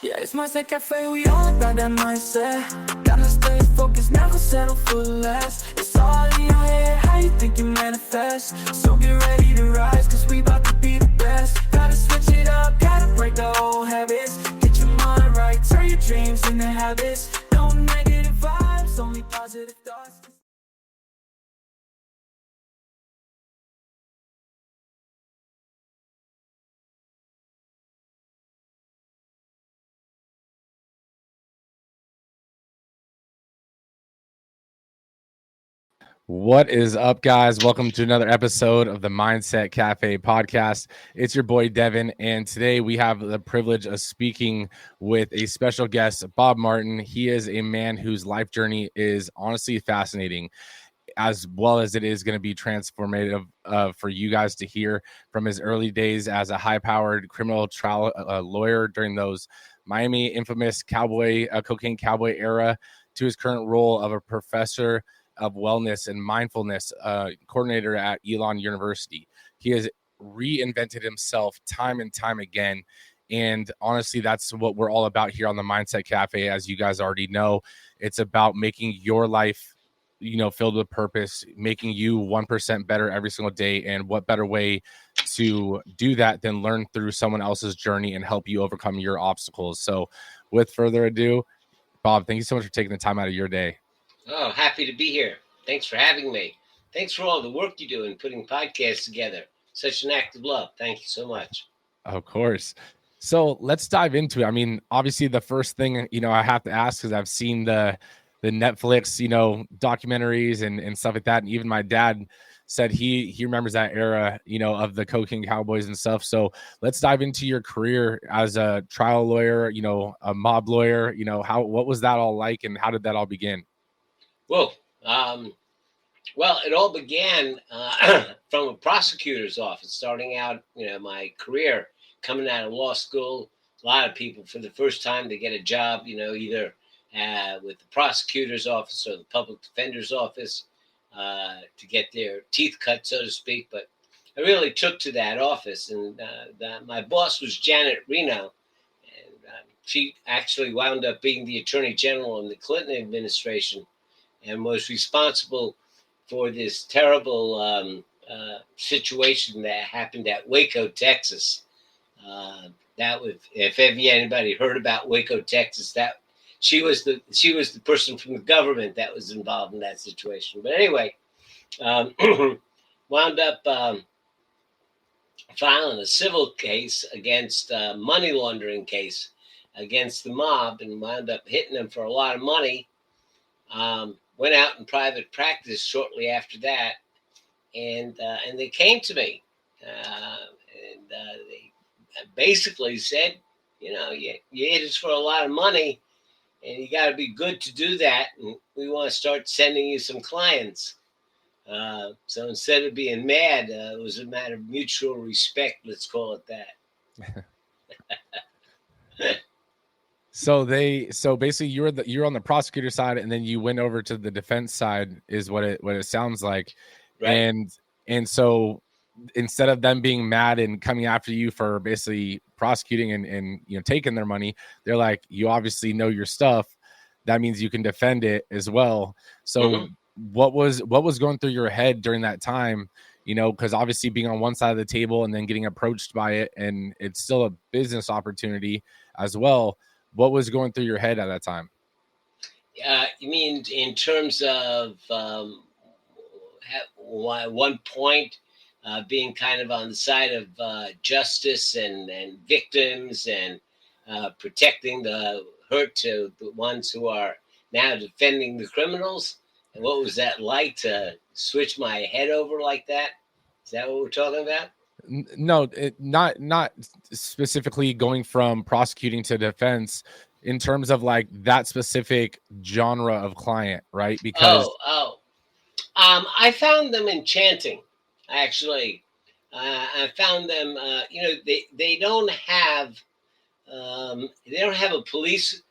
Yeah, it's Mindset Cafe, we all about that mindset. Gotta stay focused, never settle for less. It's all in your head, how you think you manifest. So get ready to rise, cause we about to be the best. Gotta switch it up, gotta break the old habits. Get your mind right, turn your dreams into habits. No negative vibes, only positive thoughts. What is up, guys? Welcome to another episode of the Mindset Cafe podcast. It's your boy Devin, and today we have the privilege of speaking with a special guest, Bob Martin. He is a man whose life journey is honestly fascinating, as well as it is going to be transformative for you guys to hear from his early days as a high-powered criminal trial lawyer during those Miami infamous cocaine cowboy era, to his current role of a professor of wellness and mindfulness coordinator at Elon University. He has reinvented himself time and time again. And honestly, that's what we're all about here on the Mindset Cafe. As you guys already know, it's about making your life, filled with purpose, making you 1% better every single day. And what better way to do that than learn through someone else's journey and help you overcome your obstacles. So with further ado, Bob, thank you so much for taking the time out of your day. Oh, happy to be here. Thanks for having me. Thanks for all the work you do in putting podcasts together. Such an act of love. Thank you so much. Of course. So let's dive into it. I mean, obviously the first thing, I have to ask, because I've seen the Netflix, documentaries and stuff like that. And even my dad said he remembers that era, of the cocaine cowboys and stuff. So let's dive into your career as a trial lawyer, a mob lawyer. What was that all like, and how did that all begin? Whoa. Well, it all began from a prosecutor's office, starting out, my career coming out of law school. A lot of people, for the first time, they get a job, either with the prosecutor's office or the public defender's office to get their teeth cut, so to speak. But I really took to that office, and my boss was Janet Reno, and she actually wound up being the attorney general in the Clinton administration and was responsible for this terrible situation that happened at Waco, Texas. That was, if anybody heard about Waco, Texas, that she was the person from the government that was involved in that situation. But anyway, wound up filing a civil case against money laundering case against the mob, and wound up hitting them for a lot of money. Went out in private practice shortly after that, and they came to me, and they basically said, you hit us for a lot of money, and you got to be good to do that, and we want to start sending you some clients. So instead of being mad, it was a matter of mutual respect. Let's call it that. So basically you're on the prosecutor side, and then you went over to the defense side, is what it sounds like. Right. And so instead of them being mad and coming after you for basically prosecuting and taking their money, they're like, you obviously know your stuff. That means you can defend it as well. So what was going through your head during that time? Because obviously being on one side of the table and then getting approached by it, and it's still a business opportunity as well. What was going through your head at that time? You mean in terms of at one point being kind of on the side of justice and victims and protecting the hurt to the ones who are now defending the criminals? And what was that like to switch my head over like that? Is that what we're talking about? No, not specifically going from prosecuting to defense, in terms of like that specific genre of client, right? Because I found them enchanting, actually. I found them, they don't have a police.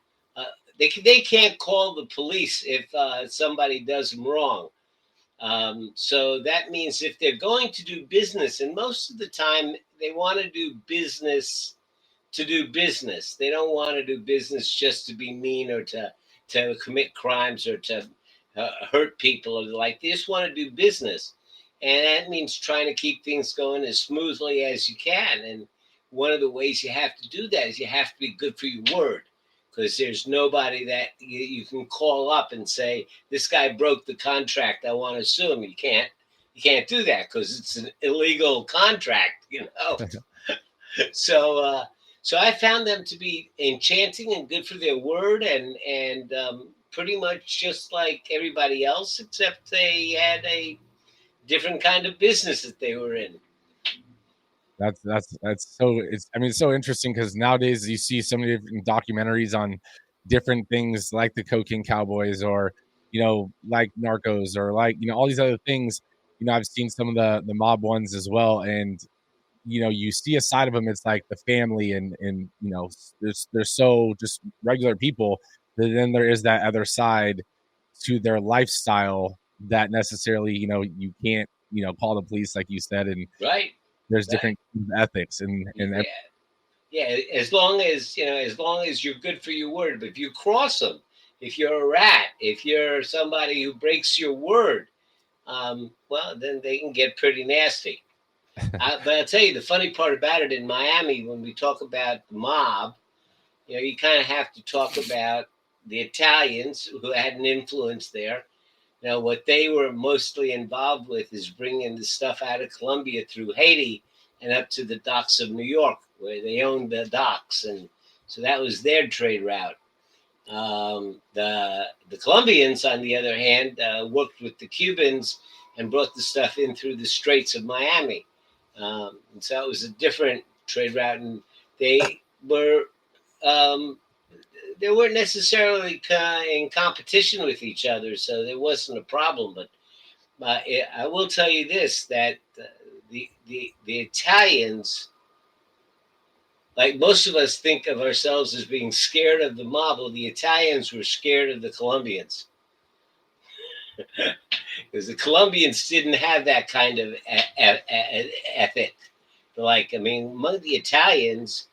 They can't call the police if somebody does them wrong. So that means if they're going to do business, and most of the time they want to do business to do business. They don't want to do business just to be mean or to commit crimes or to hurt people or like. They just want to do business, and that means trying to keep things going as smoothly as you can. And one of the ways you have to do that is you have to be good for your word, because there's nobody that you can call up and say, this guy broke the contract, I want to sue him. You can't do that because it's an illegal contract, So so I found them to be enchanting and good for their word, and pretty much just like everybody else, except they had a different kind of business that they were in. That's so, it's so interesting, because nowadays you see so many different documentaries on different things, like the cocaine cowboys, or like Narcos, or like all these other things. I've seen some of the mob ones as well, and you see a side of them. It's like the family, and they're so just regular people. But then there is that other side to their lifestyle that necessarily you can't call the police, like you said, and Right. there's different ethics and yeah. As long as you're good for your word. But if you cross them, if you're a rat, if you're somebody who breaks your word, well, then they can get pretty nasty. But I'll tell you the funny part about it in Miami, when we talk about the mob, you kind of have to talk about the Italians who had an influence there. What they were mostly involved with is bringing the stuff out of Colombia through Haiti and up to the docks of New York, where they owned the docks. And so that was their trade route. The Colombians, on the other hand, worked with the Cubans and brought the stuff in through the Straits of Miami. And so it was a different trade route, and they were they weren't necessarily in competition with each other, so there wasn't a problem. But I will tell you this, that the Italians, like most of us think of ourselves as being scared of the mob, well, the Italians were scared of the Colombians. Because the Colombians didn't have that kind of ethic. Among the Italians,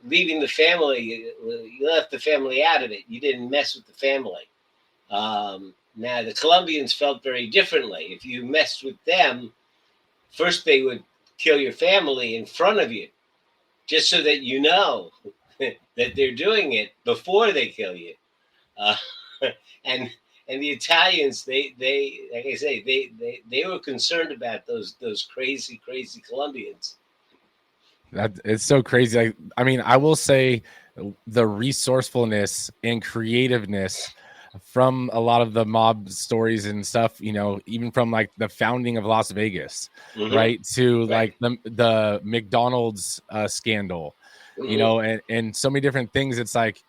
leaving the family, you left the family out of it. You didn't mess with the family. Now, the Colombians felt very differently. If you messed with them, first they would kill your family in front of you, just so that you know that they're doing it before they kill you. And the Italians, they like I say, they were concerned about those crazy Colombians. That it's so crazy. I will say the resourcefulness and creativeness from a lot of the mob stories and stuff, even from like the founding of Las Vegas, right, to like the McDonald's scandal, and so many different things. It's like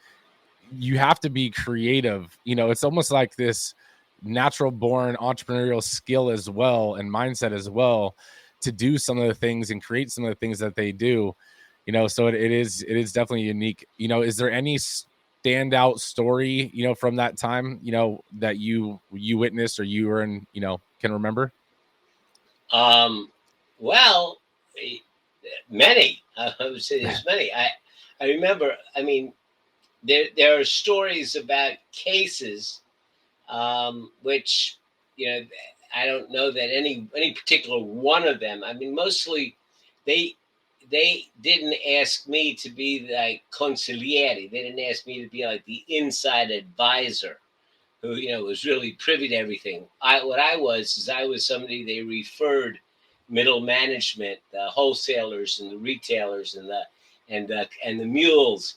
you have to be creative. It's almost like this natural born entrepreneurial skill as well, and mindset as well, to do some of the things and create some of the things that they do. So it is definitely unique. Is there any standout story from that time that you witnessed, or you were in, can remember? Well, many. I would say there's many. I remember. There are stories about cases, which I don't know that any particular one of them. Mostly they didn't ask me to be like consigliere. They didn't ask me to be like the inside advisor who was really privy to everything. I was somebody they referred middle management, the wholesalers and the retailers and the mules.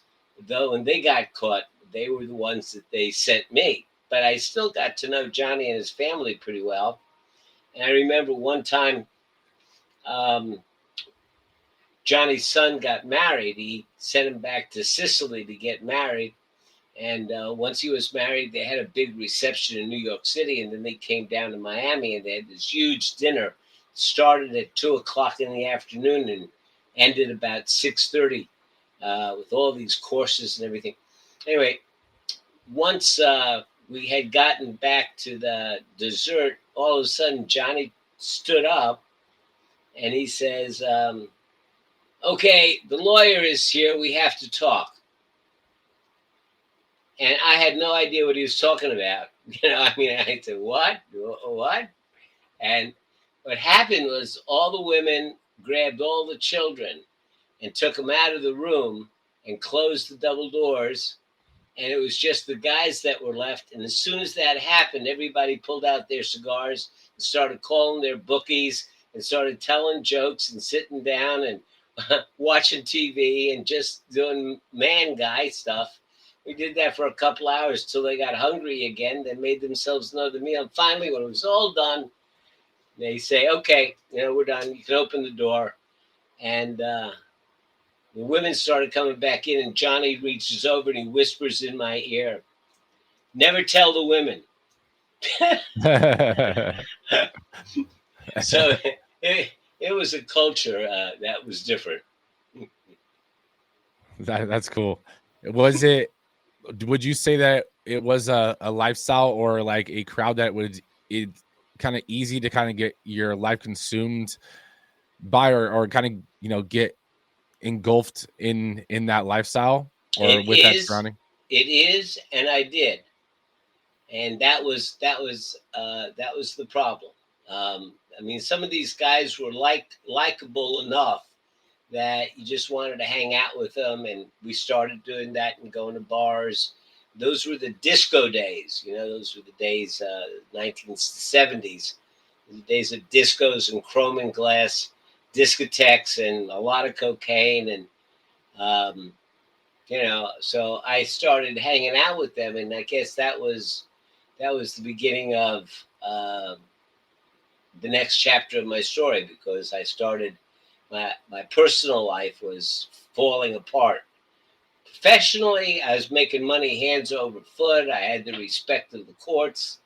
Though when they got caught, they were the ones that they sent me. But I still got to know Johnny and his family pretty well. And I remember one time, Johnny's son got married. He sent him back to Sicily to get married. And once he was married, they had a big reception in New York City. And then they came down to Miami, and they had this huge dinner. Started at 2:00 in the afternoon and ended about 6:30 with all these courses and everything. Anyway, once we had gotten back to the dessert, all of a sudden Johnny stood up and he says, okay, the lawyer is here. We have to talk. And I had no idea what he was talking about. I said, what? What? And what happened was all the women grabbed all the children and took them out of the room and closed the double doors. And it was just the guys that were left. And as soon as that happened, everybody pulled out their cigars and started calling their bookies and started telling jokes and sitting down and watching TV and just doing man guy stuff. We did that for a couple hours till they got hungry again. They made themselves another meal. And finally, when it was all done, they say, okay, we're done. You can open the door. And the women started coming back in, and Johnny reaches over and he whispers in my ear, never tell the women. So it was a culture that was different. That's cool. Would you say that it was a lifestyle or like a crowd that it kind of easy to kind of get your life consumed by or kind of get engulfed in that lifestyle or with that surrounding? It is, and I did, and that was the problem. Some of these guys were likable enough that you just wanted to hang out with them, and we started doing that and going to bars. Those were the disco days, those were the days, 1970s, the days of discos and chrome and glass discotheques and a lot of cocaine. And, so I started hanging out with them. And I guess that was the beginning of the next chapter of my story, because I started, my personal life was falling apart. Professionally, I was making money hands over foot. I had the respect of the courts.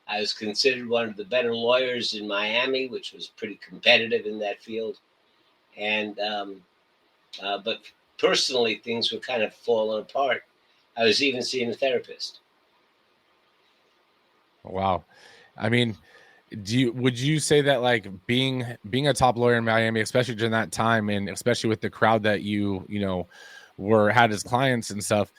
I was considered one of the better lawyers in Miami, which was pretty competitive in that field. And but personally, things were kind of falling apart. I was even seeing a therapist. Wow. Would you say that like being a top lawyer in Miami, especially during that time, and especially with the crowd that you had as clients and stuff,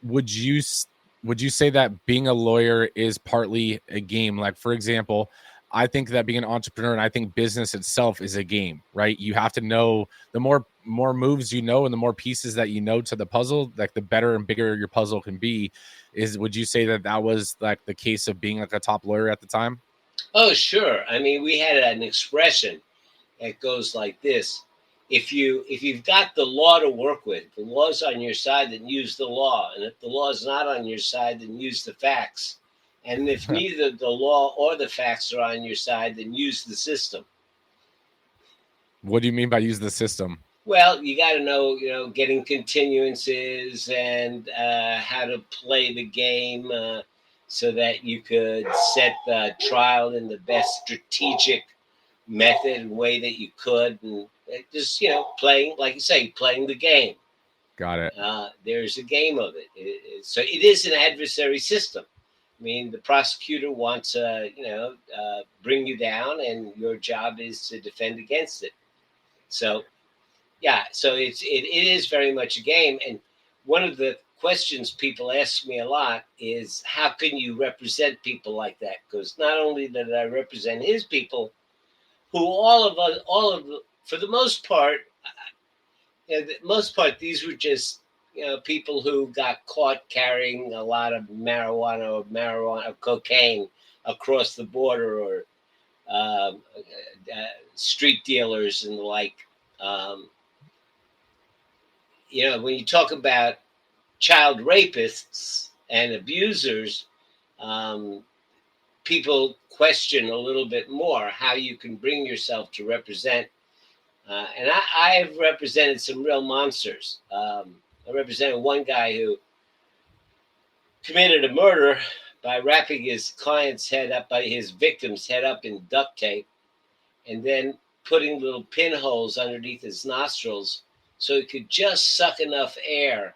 would you say that being a lawyer is partly a game? Like, for example, I think that being an entrepreneur, and I think business itself is a game, right? You have to know the more moves and the more pieces that to the puzzle, like the better and bigger your puzzle can be. Would you say that was like the case of being like a top lawyer at the time? Oh, sure. We had an expression that goes like this. If you've got the law to work with, the law's on your side, then use the law. And if the law is not on your side, then use the facts. And if neither the law or the facts are on your side, then use the system. What do you mean by use the system? Well, you got to know, getting continuances and how to play the game so that you could set the trial in the best strategic method and way that you could. And just, playing, like you say, playing the game. Got it. There's a game of it. So it is an adversary system. The prosecutor wants to, bring you down, and your job is to defend against it. So, yeah, so it is very much a game. And one of the questions people ask me a lot is, how can you represent people like that? Because not only did I represent his people, who for the most part, these were just people who got caught carrying a lot of marijuana or cocaine across the border, or street dealers and the like. When you talk about child rapists and abusers, people question a little bit more how you can bring yourself to represent. And I've represented some real monsters. I represented one guy who committed a murder by wrapping his victim's head up in duct tape, and then putting little pinholes underneath his nostrils so he could just suck enough air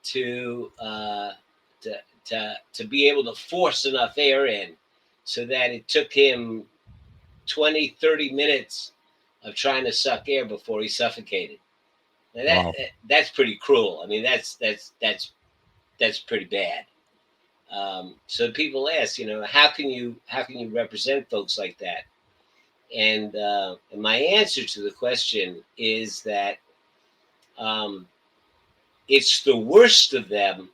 to be able to force enough air in, so that it took him 20, 30 minutes of trying to suck air before he suffocated. Now Wow. that's pretty cruel. I mean, that's pretty bad. So people ask, how can you represent folks like that? And my answer to the question is that it's the worst of them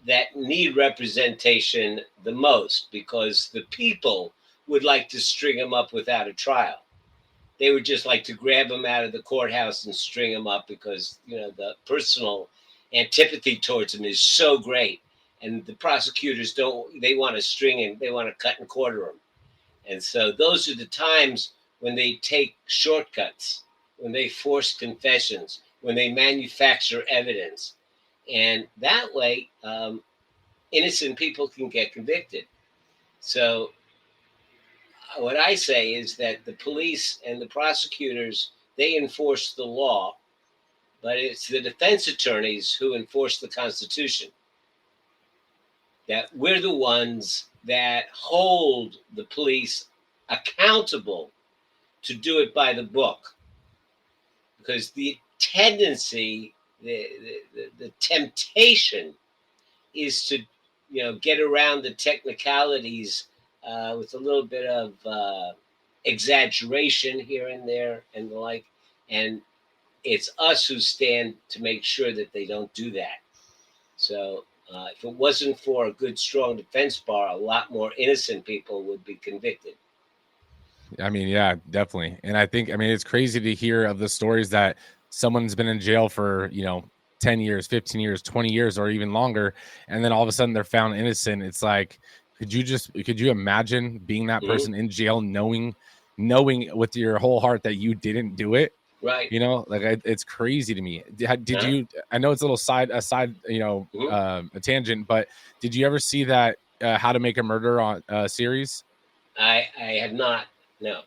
that need representation the most, because the people would like to string them up without a trial. They would just like to grab them out of the courthouse and string them up because, the personal antipathy towards them is so great. And the prosecutors they want to string him, they want to cut and quarter them. And so those are the times when they take shortcuts, when they force confessions, when they manufacture evidence. And that way, innocent people can get convicted. So what I say is that the police and the prosecutors, they enforce the law, but it's the defense attorneys who enforce the Constitution. That we're the ones that hold the police accountable to do it by the book. Because the tendency, the temptation is to, get around the technicalities with a little bit of exaggeration here and there and the like. And it's us who stand to make sure that they don't do that. So if it wasn't for a good, strong defense bar, a lot more innocent people would be convicted. I mean, yeah, definitely. And I think, it's crazy to hear of the stories that someone's been in jail for, 10 years, 15 years, 20 years, or even longer. And then all of a sudden they're found innocent. It's like, could you imagine being that person in jail, knowing with your whole heart that you didn't do it? Right. It's crazy to me. Did you, I know it's a little a tangent, but did you ever see that How to Make a Murder on series? I have not. No.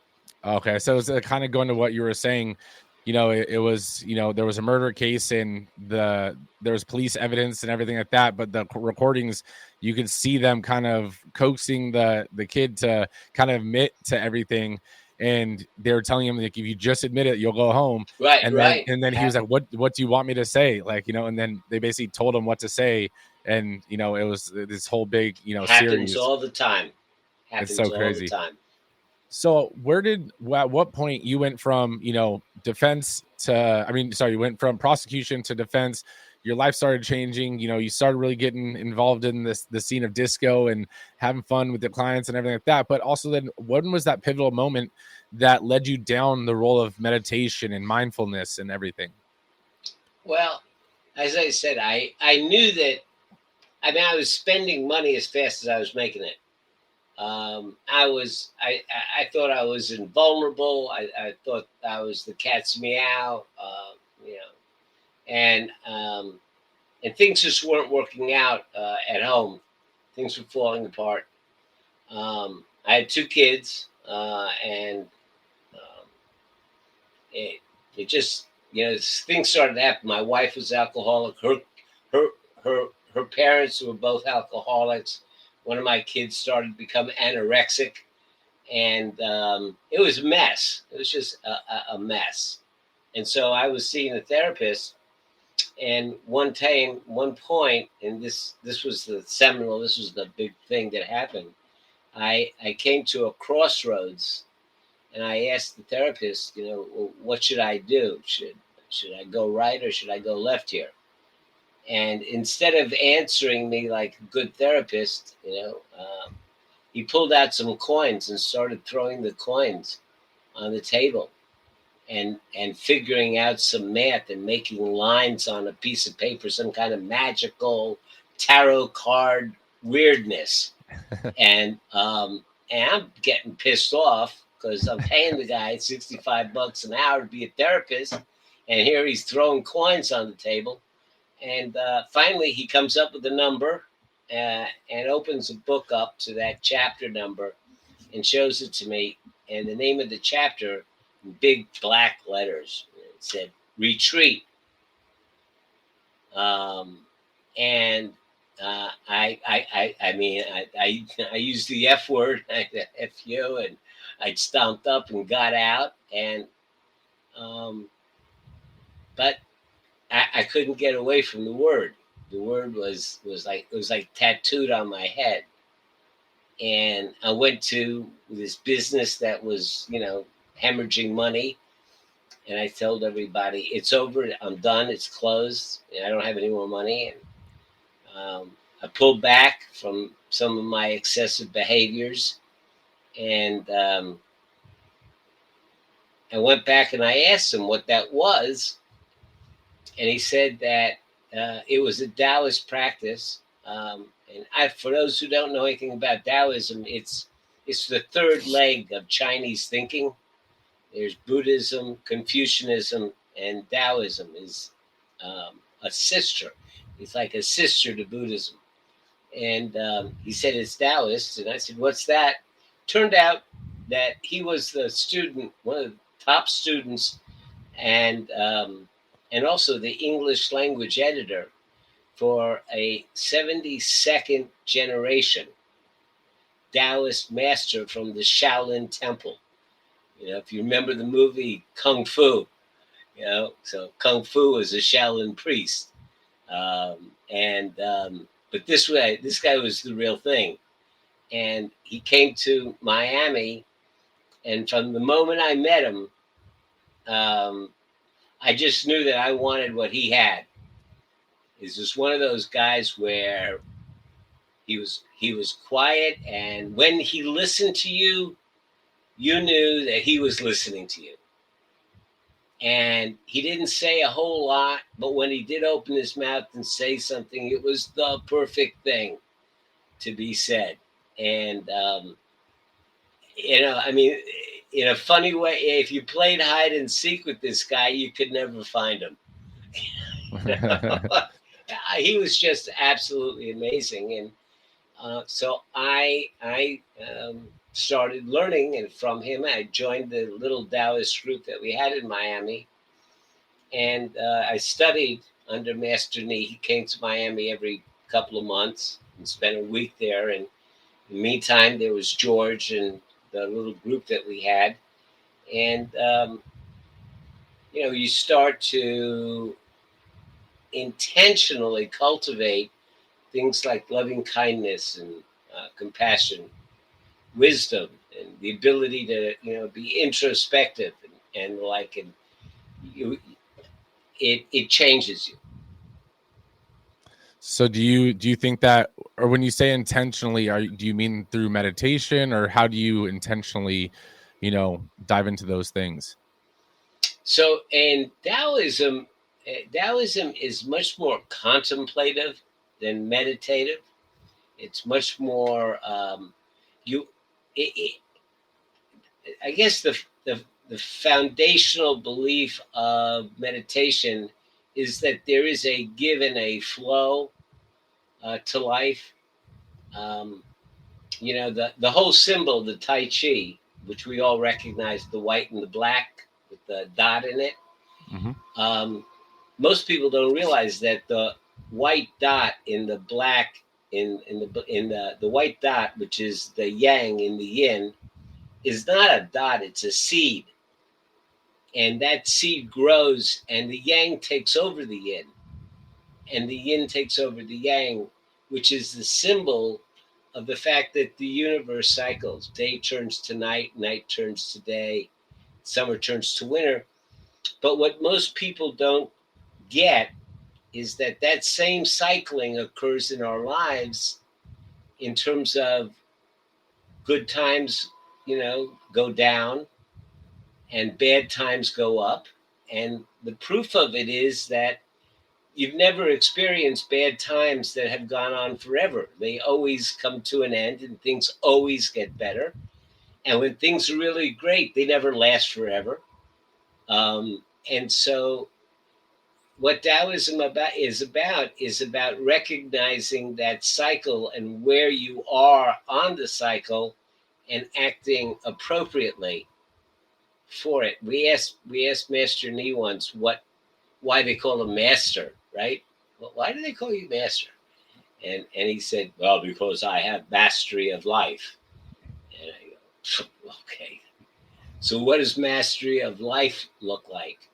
Okay, so it's kind of going to what you were saying. It was, there was a murder case and there was police evidence and everything like that, but the recordings, you could see them kind of coaxing the kid to kind of admit to everything, and they were telling him, like, if you just admit it, you'll go home. Right, and right. Then he was like, what do you want me to say? Like, and then they basically told him what to say, and it was this whole big happens series. all the time. It's so crazy. All the time. So at what point you went from, defense to, you went from prosecution to defense, your life started changing, you started really getting involved in the scene of disco and having fun with the clients and everything like that. But also then when was that pivotal moment that led you down the role of meditation and mindfulness and everything? Well, as I said, I knew that, I was spending money as fast as I was making it. I thought I was invulnerable. I thought I was the cat's meow, and things just weren't working out at home. Things were falling apart. I had 2 kids, and it just, things started to happen. My wife was alcoholic. Her parents were both alcoholics. One of my kids started to become anorexic, and it was a mess. It was just a mess. And so I was seeing a therapist, and one point, and this was the seminal, this was the big thing that happened. I came to a crossroads, and I asked the therapist, what should I do? Should I go right or should I go left here? And instead of answering me like a good therapist, he pulled out some coins and started throwing the coins on the table and figuring out some math and making lines on a piece of paper, some kind of magical tarot card weirdness. And I'm getting pissed off because I'm paying the guy $65 an hour to be a therapist. And here he's throwing coins on the table. And finally, he comes up with a number and opens a book up to that chapter number and shows it to me. And the name of the chapter, in big black letters, it said, Retreat. And I used the F word, F you, and I stomped up and got out, and but I couldn't get away from the word. The word was like, it was like tattooed on my head. And I went to this business that was, hemorrhaging money. And I told everybody, it's over. I'm done. It's closed. And I don't have any more money. And I pulled back from some of my excessive behaviors. And I went back and I asked him what that was. And he said that it was a Taoist practice. For those who don't know anything about Taoism, it's the third leg of Chinese thinking. There's Buddhism, Confucianism, and Taoism is a sister. It's like a sister to Buddhism. And he said it's Taoist, and I said, "What's that?" Turned out that he was the student, one of the top students, and also the English language editor for a 72nd generation Taoist master from the Shaolin Temple. If you remember the movie Kung Fu, so Kung Fu was a Shaolin priest. But this guy was the real thing. And he came to Miami, and from the moment I met him, I just knew that I wanted what he had. He's just one of those guys where he was quiet, and when he listened to you, you knew that he was listening to you. And he didn't say a whole lot, but when he did open his mouth and say something, it was the perfect thing to be said. And in a funny way, if you played hide and seek with this guy, you could never find him. He was just absolutely amazing. And so I started learning, and from him I joined the little Taoist group that we had in Miami, and I studied under Master Ni. He came to Miami every couple of months and spent a week there. And in the meantime, there was George and the little group that we had. And you start to intentionally cultivate things like loving kindness and compassion, wisdom, and the ability to be introspective and it changes you. So do you think that, or when you say intentionally, do you mean through meditation, or how do you intentionally, dive into those things? So in Taoism is much more contemplative than meditative. It's much more I guess the foundational belief of meditation is that there is a give and a flow to life. The whole symbol, the Tai Chi, which we all recognize, the white and the black with the dot in it. Mm-hmm. Most people don't realize that the white dot in the black in the white dot, which is the yang in the yin, is not a dot, it's a seed. And that seed grows, and the yang takes over the yin, and the yin takes over the yang, which is the symbol of the fact that the universe cycles. Day turns to night, night turns to day, summer turns to winter. But what most people don't get is that same cycling occurs in our lives in terms of good times, go down, and bad times go up. And the proof of it is that you've never experienced bad times that have gone on forever. They always come to an end, and things always get better. And when things are really great, they never last forever. And so what Taoism is about recognizing that cycle and where you are on the cycle and acting appropriately for it. We asked Master Ni once why they call him master, right? Well, why do they call you master? And he said, well, because I have mastery of life. And I go, okay. So what does mastery of life look like?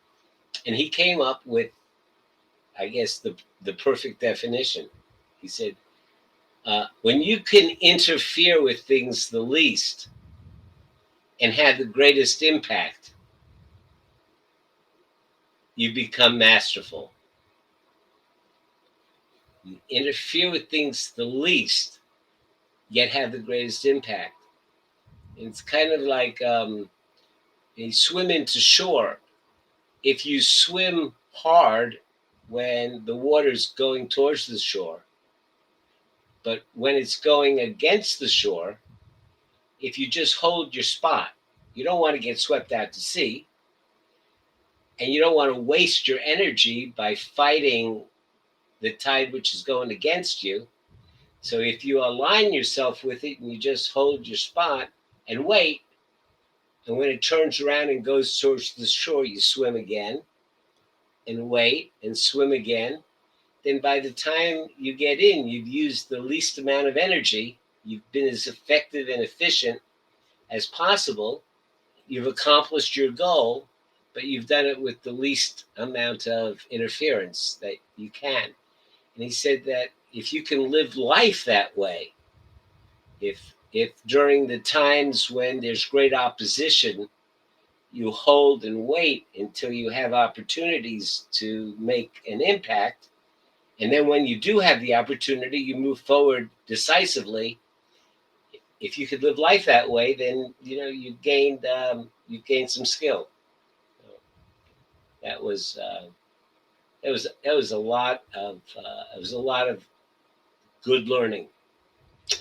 And he came up with, I guess, the perfect definition. He said, when you can interfere with things the least and have the greatest impact, you become masterful. You interfere with things the least, yet have the greatest impact. It's kind of like you swim into shore. If you swim hard when the water's going towards the shore, but when it's going against the shore, if you just hold your spot, you don't want to get swept out to sea, and you don't want to waste your energy by fighting the tide which is going against you. So if you align yourself with it and you just hold your spot and wait, and when it turns around and goes towards the shore, you swim again and wait and swim again. Then by the time you get in, you've used the least amount of energy. You've been as effective and efficient as possible. You've accomplished your goal, but you've done it with the least amount of interference that you can. And he said that if you can live life that way, if during the times when there's great opposition, you hold and wait until you have opportunities to make an impact, and then when you do have the opportunity, you move forward decisively. If you could live life that way, then you've gained some skill. So that was a lot of good learning.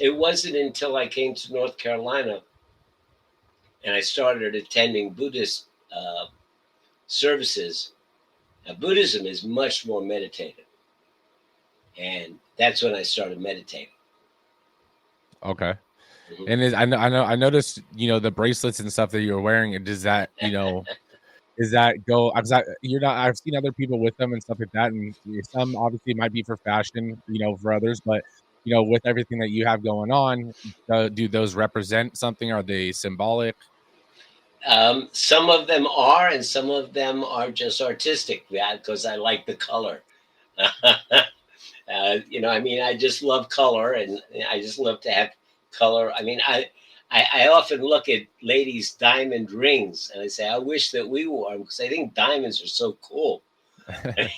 It wasn't until I came to North Carolina and I started attending Buddhist services. Now, Buddhism is much more meditative, and that's when I started meditating. Okay. Mm-hmm. And I noticed, the bracelets and stuff that you're wearing. And does that, is that go? You're not. I've seen other people with them and stuff like that, and some obviously might be for fashion, for others. But with everything that you have going on, do those represent something? Are they symbolic? Some of them are, and some of them are just artistic. Yeah, because I like the color. I just love color, and I just love to have color. I often look at ladies' diamond rings, and I say, I wish that we wore them because I think diamonds are so cool. I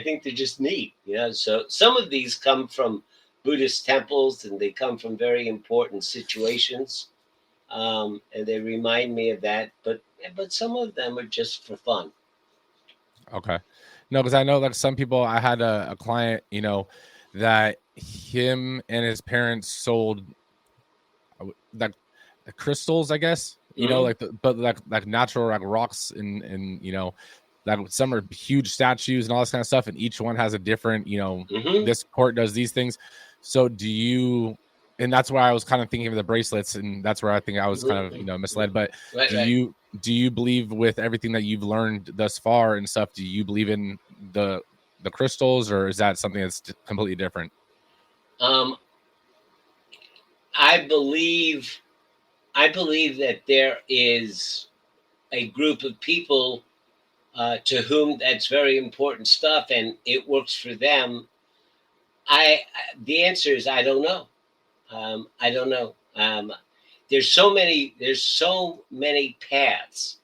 think they're just neat, So some of these come from Buddhist temples, and they come from very important situations, and they remind me of that. But some of them are just for fun. Okay. No, because I know like some people, I had a client, that him and his parents sold like the crystals, I guess, Mm-hmm. but like natural like rocks and like some are huge statues and all this kind of stuff, and each one has a different, Mm-hmm. this court does these things. So and that's why I was kind of thinking of the bracelets, and that's where I think I was kind of misled. But Right, do right. you believe with everything that you've learned thus far and stuff? Do you believe in the crystals, or is that something that's completely different? Um, I believe that there is a group of people to whom that's very important stuff, and it works for them. The answer is I don't know. I don't know. There's so many paths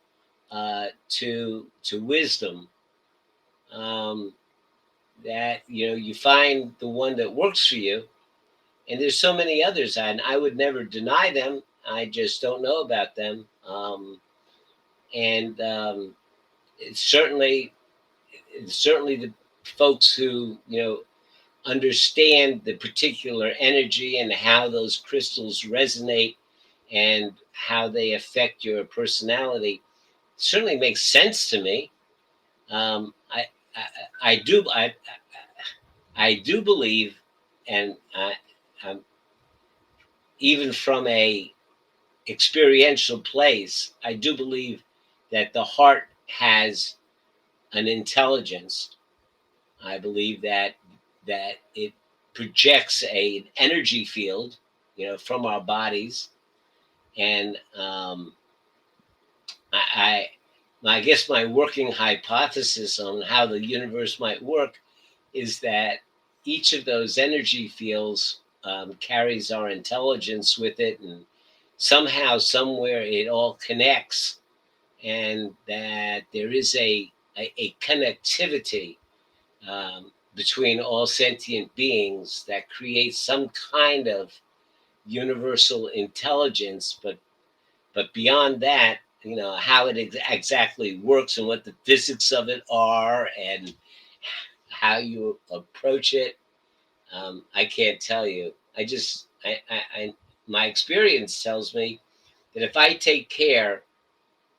to wisdom, that you find the one that works for you, and there's so many others, and I would never deny them. I just don't know about them. And it's certainly the folks who understand the particular energy and how those crystals resonate and how they affect your personality certainly makes sense to me. I do I do believe, and I'm, even from a experiential place, I do believe that the heart has an intelligence. I believe that it projects an energy field, from our bodies. And I guess my working hypothesis on how the universe might work is that each of those energy fields carries our intelligence with it, and somehow, somewhere, it all connects, and that there is a connectivity between all sentient beings that creates some kind of universal intelligence. But beyond that, how it exactly works and what the physics of it are and how you approach it, I can't tell you. My experience tells me that if I take care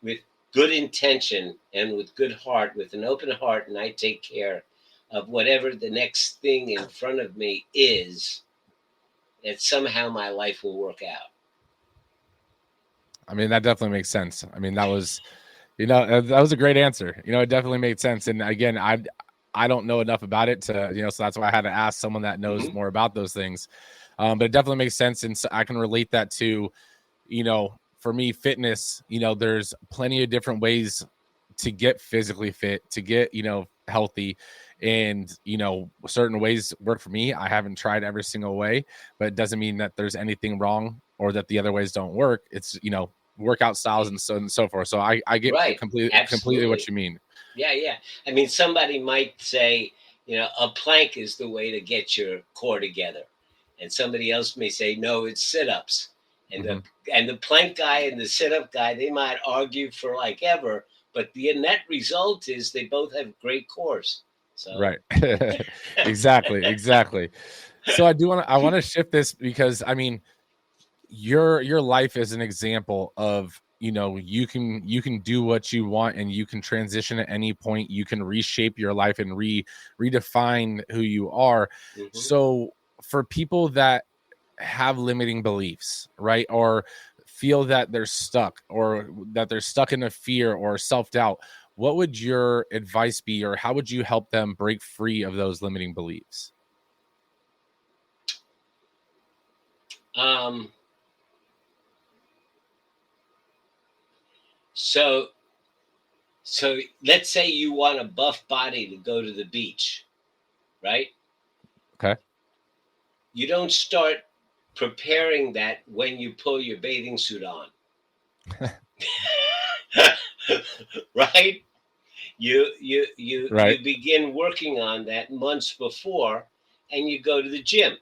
with good intention and with good heart, with an open heart, and I take care of whatever the next thing in front of me is, that somehow my life will work out. I mean, that definitely makes sense. I mean, that was a great answer. It definitely made sense. And again, I don't know enough about it to, so that's why I had to ask someone that knows more about those things. But it definitely makes sense. And so I can relate that to, for me, fitness. There's plenty of different ways to get physically fit, to get, healthy, and, certain ways work for me. I haven't tried every single way, but it doesn't mean that there's anything wrong or that the other ways don't work. It's, workout styles and so forth. So I get Right. completely what you mean. Yeah. I mean, somebody might say, a plank is the way to get your core together. And somebody else may say, no, it's sit-ups. And the plank guy and the sit-up guy, they might argue for like ever, but the net result is they both have great cores. So. Right. Exactly. So I want to shift this because, I mean, your life is an example of, you can do what you want, and you can transition at any point. You can reshape your life and redefine who you are. So for people that have limiting beliefs, right, or feel that they're stuck, or that they're stuck in a fear or self-doubt, what would your advice be, or how would you help them break free of those limiting beliefs? So let's say you want a buff body to go to the beach, right? Okay. You don't start preparing that when you pull your bathing suit on. Right? You begin working on that months before, and you go to the gym,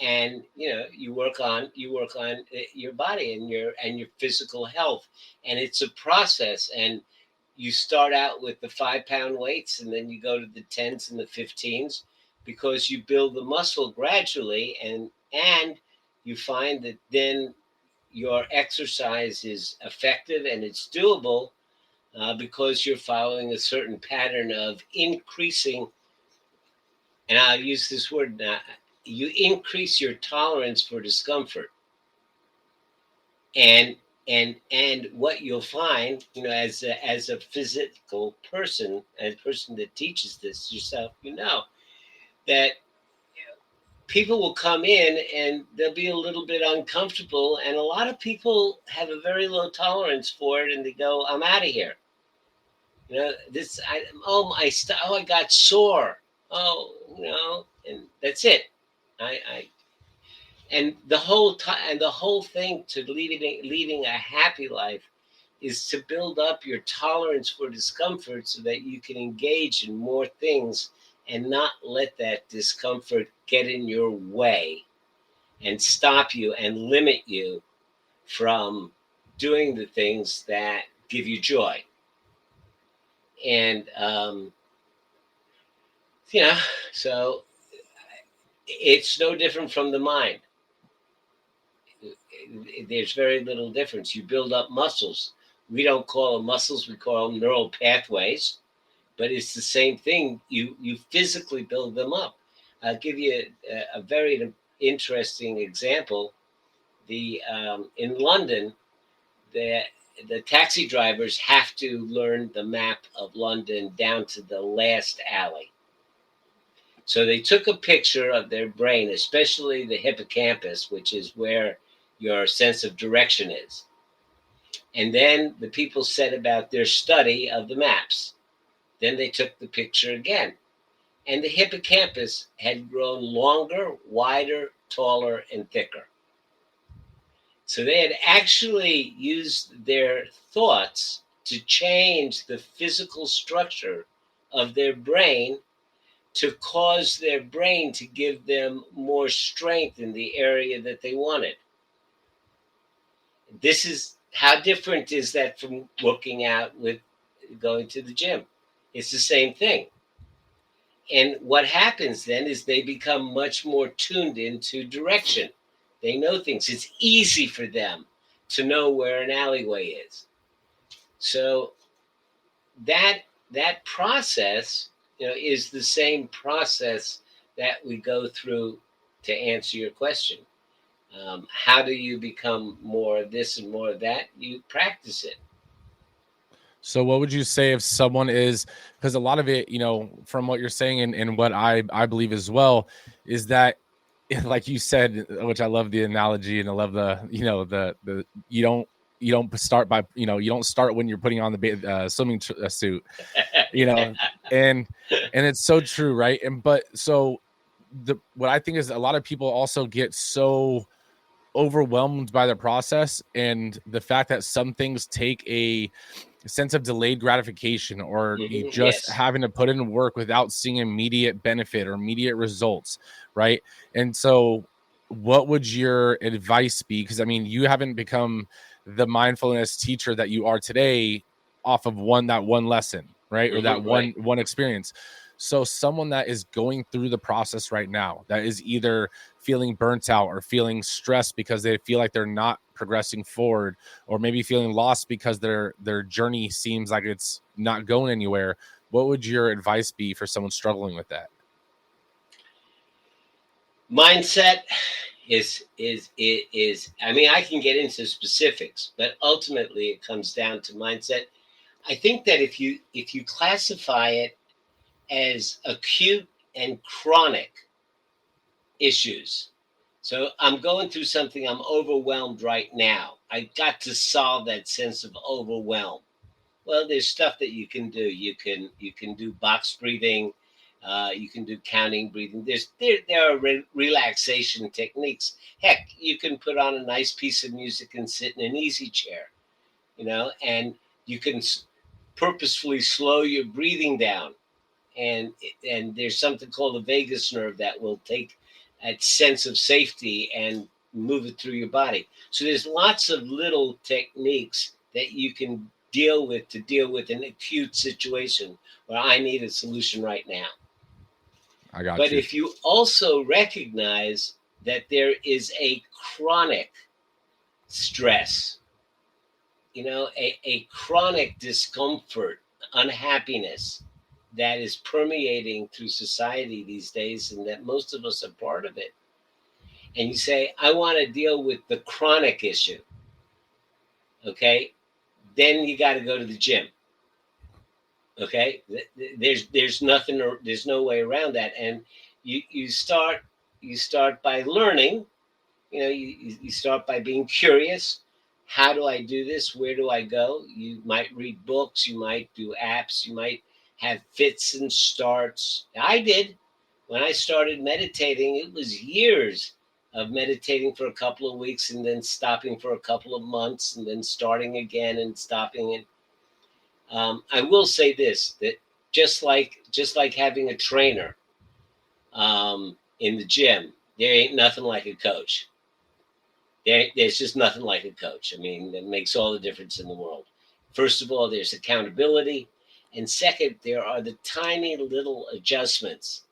and you work on your body and your physical health, and it's a process. And you start out with the 5-pound weights, and then you go to the 10s and the 15s, because you build the muscle gradually, and you find that then your exercise is effective and it's doable, because you're following a certain pattern of increasing, and I'll use this word now, you increase your tolerance for discomfort. And what you'll find, as a physical person, as a person that teaches this yourself, that people will come in and they'll be a little bit uncomfortable, and a lot of people have a very low tolerance for it, and they go, I'm out of here. I got sore. And that's it. And the whole thing to leading a happy life is to build up your tolerance for discomfort, so that you can engage in more things and not let that discomfort get in your way and stop you and limit you from doing the things that give you joy. And so it's no different from the mind. There's very little difference. You build up muscles. We don't call them muscles, we call them neural pathways, but it's the same thing. You physically build them up. I'll give you a very interesting example. In London, the taxi drivers have to learn the map of London down to the last alley. So they took a picture of their brain, especially the hippocampus, which is where your sense of direction is. And then the people set about their study of the maps. Then they took the picture again. And the hippocampus had grown longer, wider, taller, and thicker. So they had actually used their thoughts to change the physical structure of their brain to cause their brain to give them more strength in the area that they wanted. This is how different is that from working out with going to the gym? It's the same thing. And what happens then is they become much more tuned into direction. They know things. It's easy for them to know where an alleyway is. So that process, is the same process that we go through to answer your question. How do you become more of this and more of that? You practice it. So what would you say if someone is, because a lot of it, from what you're saying and what I believe as well, is that, like you said, which I love the analogy, and I love the you don't start by, you don't start when you're putting on the swimming suit, and it's so true, right? And but so what I think is a lot of people also get so overwhelmed by the process and the fact that some things take a sense of delayed gratification, or you just having to put in work without seeing immediate benefit or immediate results, right? And so what would your advice be? Because I mean, you haven't become the mindfulness teacher that you are today off of that one lesson, right? Or that one experience. So someone that is going through the process right now, that is either feeling burnt out or feeling stressed because they feel like they're not progressing forward, or maybe feeling lost because their journey seems like it's not going anywhere, what would your advice be for someone struggling with that? Mindset is I mean, I can get into specifics, but ultimately it comes down to mindset. I think that if you classify it as acute and chronic issues. So I'm going through something, I'm overwhelmed right now. I got to solve that sense of overwhelm. Well, there's stuff that you can do. You can do box breathing. You can do counting breathing. There are relaxation techniques. Heck, you can put on a nice piece of music and sit in an easy chair, and you can purposefully slow your breathing down. And there's something called the vagus nerve that will take that sense of safety and move it through your body. So there's lots of little techniques that you can deal with an acute situation where I need a solution right now. I got but you. If you also recognize that there is a chronic stress, a chronic discomfort, unhappiness that is permeating through society these days, and that most of us are part of it. And you say, I want to deal with the chronic issue. Okay. Then you got to go to the gym. Okay. There's nothing, or there's no way around that. And you start by learning, you start by being curious. How do I do this? Where do I go? You might read books. You might do apps. You might have fits and starts. I did. When I started meditating, it was years of meditating for a couple of weeks and then stopping for a couple of months and then starting again and stopping it. I will say this, that just like having a trainer in the gym, there ain't nothing like a coach. There's just nothing like a coach. I mean, that makes all the difference in the world. First of all, there's accountability. And second, there are the tiny little adjustments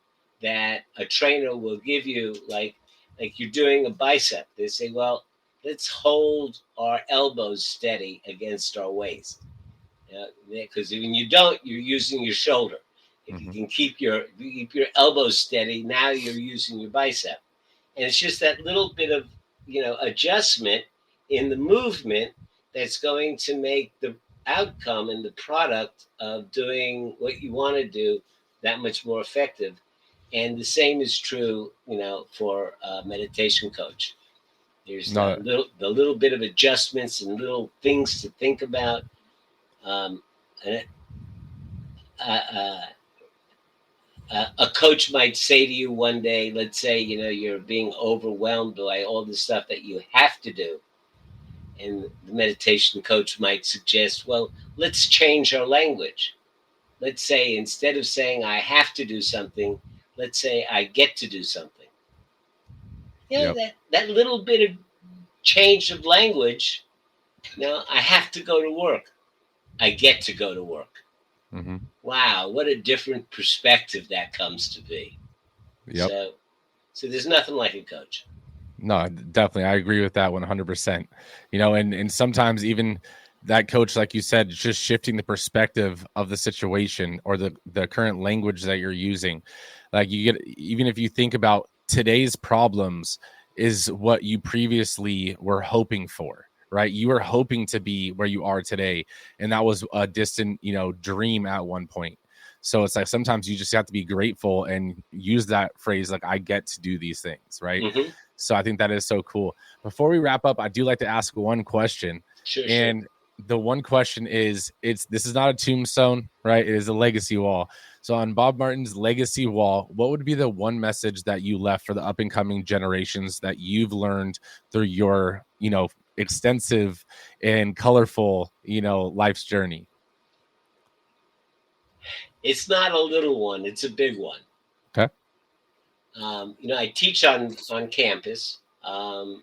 that a trainer will give you, like you're doing a bicep. They say, well, let's hold our elbows steady against our waist. Because when you don't, you're using your shoulder. If you can keep your elbows steady, now you're using your bicep. And it's just that little bit of, adjustment in the movement that's going to make the outcome and the product of doing what you want to do that much more effective. And the same is true, for a meditation coach. There's No, the little bit of adjustments and little things to think about. And a coach might say to you one day, let's say, you're being overwhelmed by all the stuff that you have to do. And the meditation coach might suggest, well, let's change our language. Let's say, instead of saying I have to do something, let's say I get to do something. Yep. That little bit of change of language. I have to go to work. I get to go to work. Mm-hmm. Wow, what a different perspective that comes to be. Yep. So there's nothing like a coach. No, definitely. I agree with that 100%. And sometimes even that coach, like you said, just shifting the perspective of the situation or the current language that you're using. Like even if you think about today's problems is what you previously were hoping for, right? You were hoping to be where you are today. And that was a distant, dream at one point. So it's like, sometimes you just have to be grateful and use that phrase, like, I get to do these things. Right. Mm-hmm. So I think that is so cool. Before we wrap up, I do like to ask one question. Sure. The one question is, this is not a tombstone, right? It is a legacy wall. So on Bob Martin's legacy wall, what would be the one message that you left for the up and coming generations that you've learned through your, extensive and colorful, life's journey? It's not a little one. It's a big one. Okay. I teach on campus. And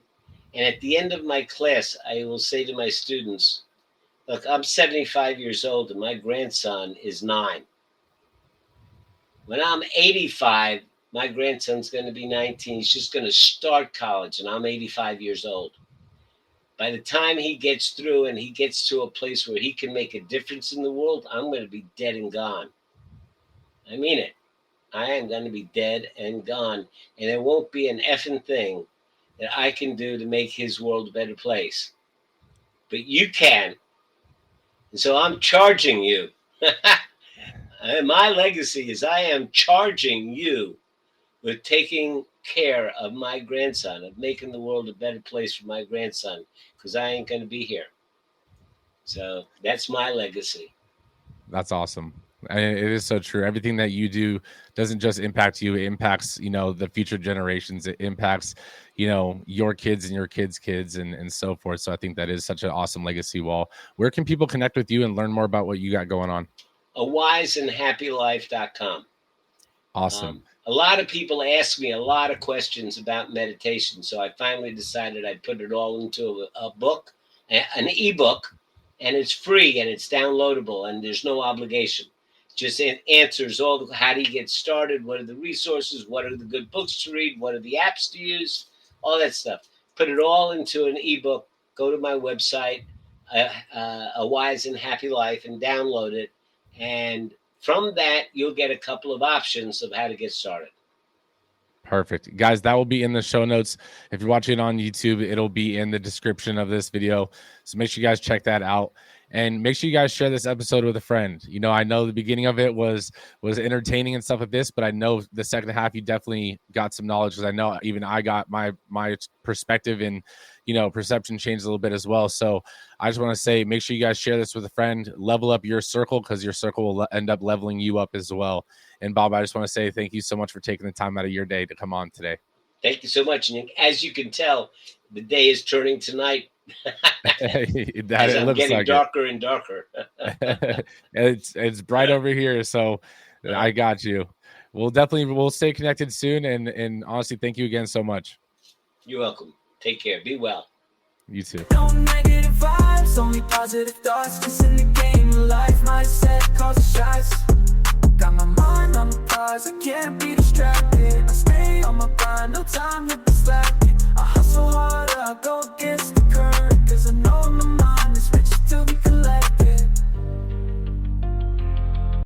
at the end of my class, I will say to my students, look, I'm 75 years old and my grandson is 9. When I'm 85, my grandson's going to be 19. He's just going to start college and I'm 85 years old. By the time he gets through and he gets to a place where he can make a difference in the world, I'm going to be dead and gone. I mean it. I am going to be dead and gone. And there won't be an effing thing that I can do to make his world a better place. But you can. And so I'm charging you. My legacy is I am charging you with taking care of my grandson, of making the world a better place for my grandson, because I ain't going to be here. So that's my legacy. That's awesome. It is so true. Everything that you do doesn't just impact you. It impacts, the future generations. It impacts, your kids and your kids' kids and so forth. So I think that is such an awesome legacy wall. Where can people connect with you and learn more about what you got going on? awiseandhappylife.com. Awesome. A lot of people ask me a lot of questions about meditation. So I finally decided I'd put it all into a book, an ebook, and it's free and it's downloadable and there's no obligation. Just answers how do you get started? What are the resources? What are the good books to read? What are the apps to use? All that stuff. Put it all into an ebook. Go to my website, A Wise and Happy Life, and download it. And from that, you'll get a couple of options of how to get started. Perfect. Guys, that will be in the show notes. If you're watching it on YouTube, it'll be in the description of this video. So make sure you guys check that out. And make sure you guys share this episode with a friend. I know the beginning of it was entertaining and stuff like this, but I know the second half you definitely got some knowledge, because I know even I got my perspective and perception changed a little bit as well. So I just want to say, make sure you guys share this with a friend, level up your circle, because your circle will end up leveling you up as well. And Bob, I just want to say thank you so much for taking the time out of your day to come on today. Thank you so much. And as you can tell, the day is turning to night. As I'm getting like darker and darker. It's bright over here, so I got you. We'll stay connected soon, and honestly, thank you again so much. You're welcome. Take care. Be well. You too. No negative vibes, only positive thoughts. Just in the game of life, mindset causes shots. Got my mind on the prize, I can't be distracted. I stay on my grind, no time to be slacking. I hustle hard.